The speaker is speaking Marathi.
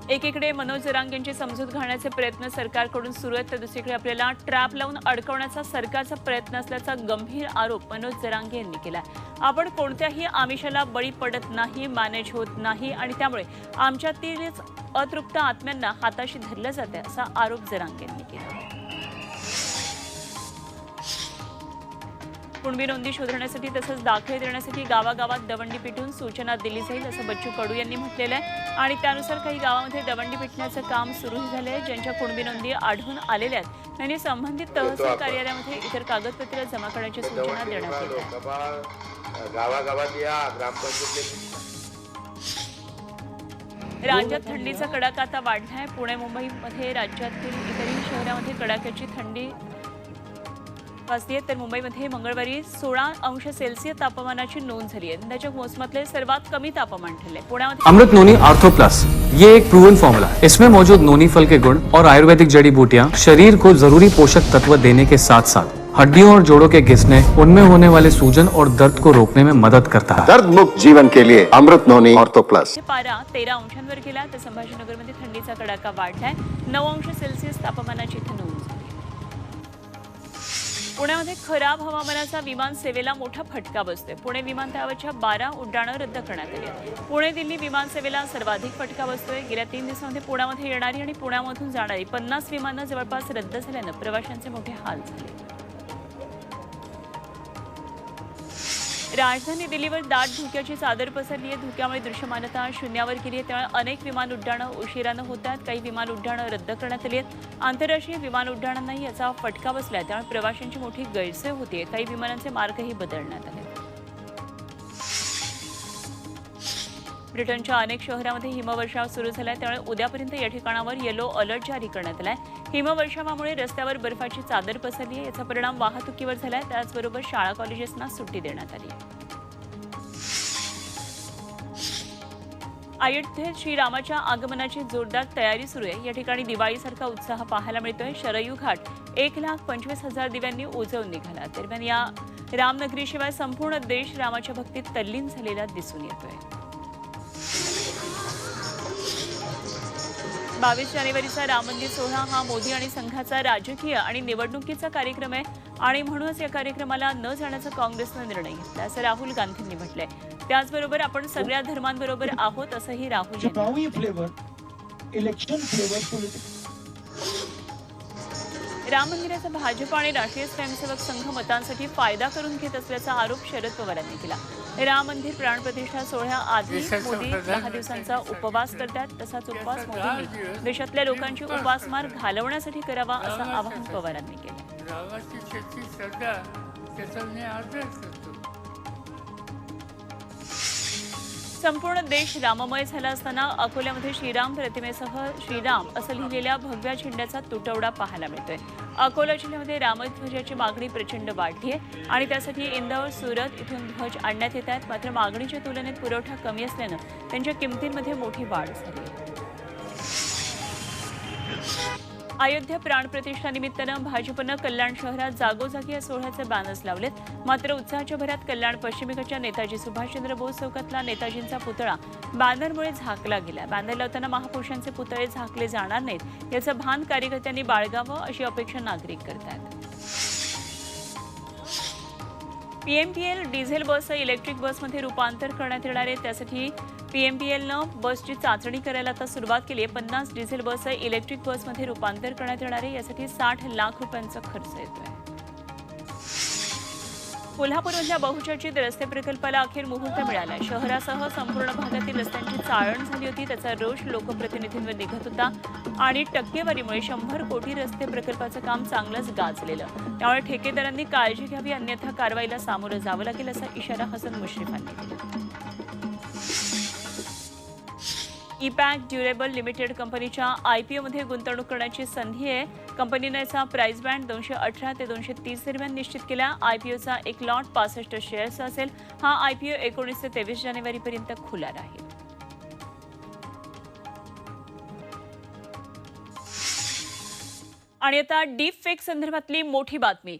एकीकडे मनोज जरांगेंची समजूत घालण्याचे प्रयत्न सरकारकडून सुरू आहेत, तर दुसरीकडे आपल्याला ट्रॅप लावून अडकवण्याचा सरकारचा प्रयत्न असल्याचा गंभीर आरोप मनोज जरांगे यांनी केला. आपण कोणत्याही आमिषाला बळी पडत नाही, मॅनेज होत नाही आणि त्यामुळे आमच्यातीलच अतृप्त आत्म्यांना हाताशी धरलं जाते, असा आरोप जरांगे यांनी केला. कुणबी नोंदी शोधण्यासाठी तसंच दाखले देण्यासाठी गावागावात दवंडी पिटून सूचना दिली जाईल, असं बच्चू कडू यांनी म्हटलेलं आहे. आणि त्यानुसार काही गावांमध्ये दवंडी पिटण्याचं काम सुरूही झालं आहे. ज्यांच्या कुणबी नोंदी आढळून आलेल्या आहेत त्यांनी संबंधित तहसील कार्यालयामध्ये इतर कागदपत्रे जमा करण्याची सूचना देण्यात आली आहे. राज्यात थंडीचा कडाका आता वाढला आहे. पुणे मुंबईमध्ये राज्यातील इतरही शहरांमध्ये कडाक्याची थंडी वाजली, तर मुंबईमध्ये मंगळवारी 16 अंश सेल्सियस तापमानाची नोंद झाली आहे. यंदाच्या मोसमातले सर्वात कमी तापमान ठरले. पुण्यामध्ये अमृत नोनी आर्थो प्लस, ये एक प्रूवन फॉर्मूला है. इसमें मौजूद नोनी फल के गुण और आयुर्वेदिक जड़ी बूटियां शरीर को जरूरी पोषक तत्व देने के साथ साथ हड्डियों और जोड़ों के घिसने, उनमें होने वाले सूजन और दर्द को रोकने में मदद करता है. दर्द मुक्त जीवन के लिए अमृत नोनी ऑर्थो प्लस. पारा 13 अंशांवर गेला, तर संभाजीनगरमध्ये थंडीचा कडाका वाढलाय. 9 अंश सेल्सियस तापमानाची इथं नोंद झाली. पुण्यामध्ये खराब हवामानाचा विमान सेवेला मोठा फटका बसतोय. पुणे विमानतळावरच्या 12 उड्डाणं रद्द करण्यात आली. पुणे दिल्ली विमान सेवेला सर्वाधिक फटका बसतोय. गेल्या 3 दिवसांमध्ये पुण्यामध्ये येणारी आणि पुण्यामधून जाणारी 50 विमानं जवळपास रद्द झाल्यानं प्रवाशांचे मोठे हाल झाले. राजधानी दिल्लीवर दाट धुक्याची चादर पसरली आहे. धुक्यामुळे दृश्यमानता शून्यावर गेली आहे. त्यामुळे अनेक विमान उड्डाणं उशिरानं होतात. काही विमान उड्डाणं रद्द करण्यात आली आहेत. आंतरराष्ट्रीय विमान उड्डाणांनाही याचा फटका बसला आहे. त्यामुळे प्रवाशांची मोठी गैरसोय होते. काही विमानांचे मार्गही बदलण्यात आले. ब्रिटनच्या अनेक शहरांमध्ये हिमवर्षाव सुरू झाला आहे. त्यामुळे उद्यापर्यंत या ठिकाणावर येलो अलर्ट जारी करण्यात आला आहे. हिमवर्षावामुळे रस्त्यावर बर्फाची चादर पसरली आहे. याचा परिणाम वाहतुकीवर झाला आहे. त्याचबरोबर शाळा कॉलेजेसना सुट्टी देण्यात आली आहे. अयोध्येत श्रीरामाच्या आगमनाची जोरदार तयारी सुरू आहे. या ठिकाणी दिवाळीसारखा उत्साह पाहायला मिळतोय. शरयू घाट 1,25,000 दिव्यांनी उजळून निघाला. दरम्यान या रामनगरीशिवाय संपूर्ण देश रामाच्या भक्तीत तल्लीन झालेला दिसून येतोय. 22 जानेवारीचा राम मंदिर सोहळा हा मोदी आणि संघाचा राजकीय आणि निवडणुकीचा कार्यक्रम आहे आणि म्हणूनच या कार्यक्रमाला न जाण्याचा काँग्रेसनं निर्णय घेतला, असं राहुल गांधींनी म्हटलंय. त्याचबरोबर आपण सगळ्या धर्मांबरोबर आहोत, असंही राहुल राम मंदिराचा भाजप आणि राष्ट्रीय स्वयंसेवक संघ मतांसाठी फायदा करून घेत असल्याचा आरोप शरद पवारांनी केला. राम मंदिर प्राणप्रतिष्ठा सोहळ्याआधी मोदी 10 दिवसांचा उपवास करतात. तसाच उपवास मोदींनी देशातल्या लोकांची उपासमार घालवण्यासाठी करावा, असं आवाहन पवारांनी केलं. संपूर्ण देश राममय झाला असताना अकोल्यामध्ये श्रीराम प्रतिमेसह श्रीराम असं लिहिलेल्या भगव्या झेंड्याचा तुटवडा पाहायला मिळतोय. अकोला जिल्ह्यामध्ये रामध्वजाची मागणी प्रचंड वाढली आहे आणि त्यासाठी इंदौर, सुरत इथून ध्वज आणण्यात येत आहेत. मात्र मागणीच्या तुलनेत पुरवठा कमी असल्यानं त्यांच्या किमतींमध्ये मोठी वाढ झाली आहे. अयोध्या प्राणप्रतिष्ठा निमित्तानं भाजपनं कल्याण शहरात जागोजागी या सोहळ्याचे बॅनर्स लावलेत. मात्र उत्साहाच्या भरात कल्याण पश्चिमेकडच्या नेताजी सुभाषचंद्र बोस चौकातला नेताजींचा पुतळा बॅनरमुळे झाकला गेला. बॅनर लावताना महापुरुषांचे पुतळे झाकले जाणार नाहीत याचं भान कार्यकर्त्यांनी बाळगावं, अशी अपेक्षा नागरिक करतात. पीएमपीएल डिझेल बसचं इलेक्ट्रिक बसमध्ये रूपांतर करण्यात येणार आहे. त्यासाठी पीएमपीएलनं बसची चाचणी करायला आता सुरुवात केली आहे. 50 डिझेल बसचं इलेक्ट्रिक बसमध्ये रूपांतर करण्यात येणार आहे. यासाठी 60 लाख रुपयांचा खर्च येतोय. कोल्हापूरमधल्या बहुचर्चित रस्ते प्रकल्पाला अखेर मुहूर्त मिळाला. शहरासह संपूर्ण भागातील रस्त्यांची चाळण झाली होती. त्याचा रोष लोकप्रतिनिधींवर निघत होता आणि टक्केवारीमुळे 100 कोटी रस्ते प्रकल्पाचं काम चांगलंच गाजलेलं. त्यामुळे ठेकेदारांनी काळजी घ्यावी, अन्यथा कारवाईला सामोरं जावं लागेल, असा इशारा हसन मुश्रीफांनी दिला. ईपॅक ड्युरेबल लिमिटेड कंपनीच्या आयपीओमध्ये गुंतवणूक करण्याची संधी आहे. कंपनीने याचा प्राइस बँड 218 ते 230 दरम्यान निश्चित केला. आयपीओचा एक लॉट 65 शेअर्स असेल. हा आयपीओ 19 ते 23 जानेवारीपर्यंत खुला राहील. आणि आता डीप फेक संदर्भातली मोठी बातमी.